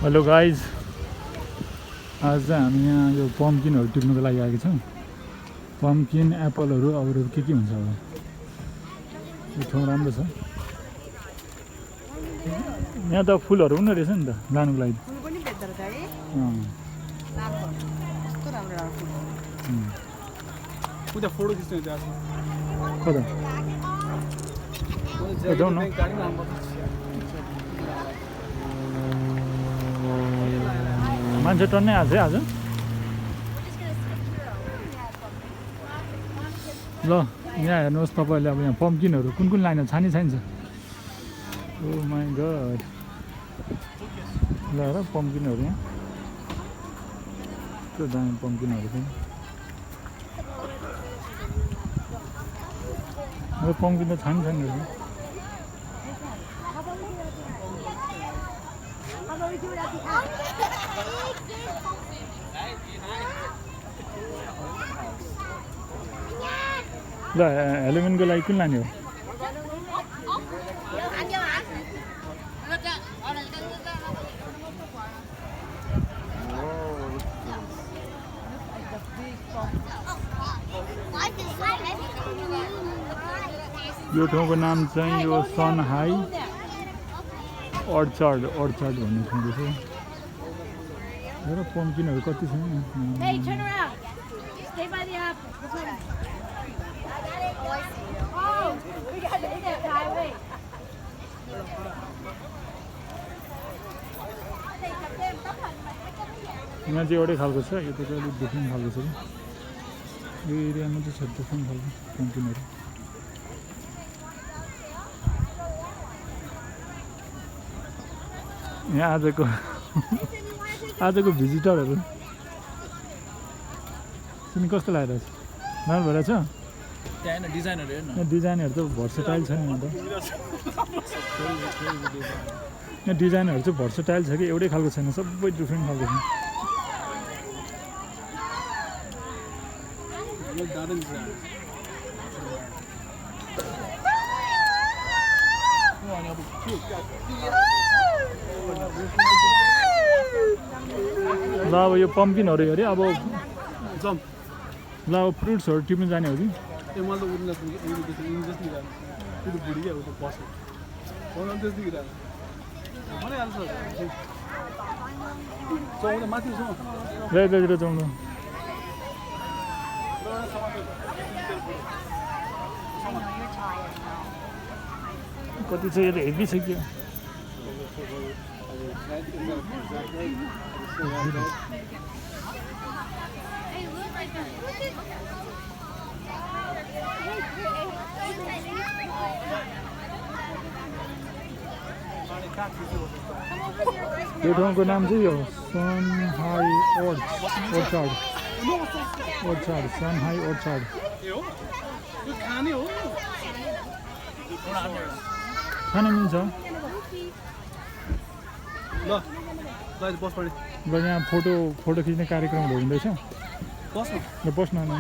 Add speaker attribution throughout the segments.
Speaker 1: Hello guys, आज चाहिँ हामी यहाँ यो पम्पकिनहरू टिप्नुको लागि आएको छौँ। पम्पकिन एप्पलहरू अरू के हुन्छ अब। यो ठाउँ राम्रो छ। यहाँ त फुलहरू पनि रहेछ नि त लानुको लागि। मान्छे टन्नै आएको छ आज। ल यहाँ हेर्नुहोस् तपाईँले अब यहाँ पम्पकिनहरू कुन कुन लाइन छानिन्छ। ओ माइ गड, ल हेर पम्पकिनहरू यहाँ त्यो दामी पम्पकिनहरू पनि। अब पम्पकिन त छानी रहेछ। ल हेलोविनको लागि कुन लाने हो? यो ठाउँको नाम चाहिँ यो सनहाई अर्चार्ड भन्ने ठाउँ रहेछ। हेर पम्पकिनहरू कति छ। यहाँ चाहिँ एउटै खालको छ, यो त चाहिँ अलिक डिफ्रेन्ट खालको छ। यो एरियामा चाहिँ छ डिफ्रेन्ट खालको पम्पकिनहरू। यहाँ आजको भिजिटरहरू तिमी कस्तो लागिरहेछ? राम्रो भइरहेछ? डिजाइनहरू त भर्सेटाइल छ नि। अन्त यहाँ डिजाइनहरू चाहिँ भर्सेटाइल छ कि एउटै खालको छैन, सबै डिफ्रेन्ट खालको छ। ल अब यो पम्पकिनहरू हेऱ्यो। अब ल अब फ्रुट्सहरू टिप्नु जाने हो कि? यतातिर चौँडो कति छ? यो त हेभी छ कि। यो ठाउँको नाम चाहिँ यो सनहाई अर्चार्ड। सनहाई अर्चार्ड खान मिल्छ। ल यहाँ फोटो खिच्ने कार्यक्रमहरू हुँदैछ। बस्न म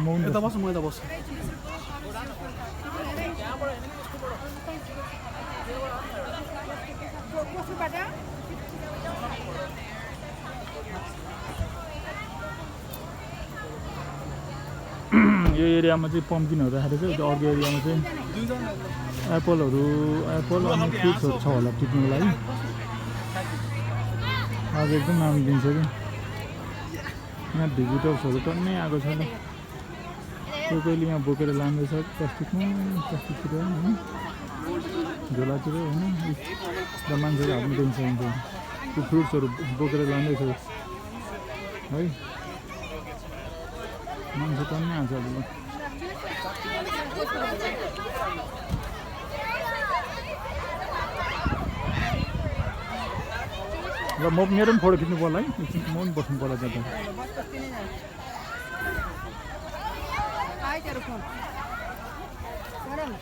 Speaker 1: यो एरियामा चाहिँ पम्पकिनहरू राखेको छ। त्यो अर्को एरियामा चाहिँ एप्पल अनि फ्रुट्सहरू छ होला टिप्नुको लागि। आज एकदम राम्रो दिन छ कि। यहाँ भिजिटर्सहरू टन्नै आएको छ। ल कोहीले यहाँ बोकेर लाँदैछ प्लास्टिकतिर होइन, झोलातिर होइन। र मान्छेले हाल्नु दिन्छ हुन्छ त्यो फ्रुट्सहरू बोकेर लाँदैछ है। मान्छे टन्नै आएको छ। ल म मेरो पनि फोटो खिच्नु पर्ला है, म पनि बस्नु पर्ला त्यहाँ।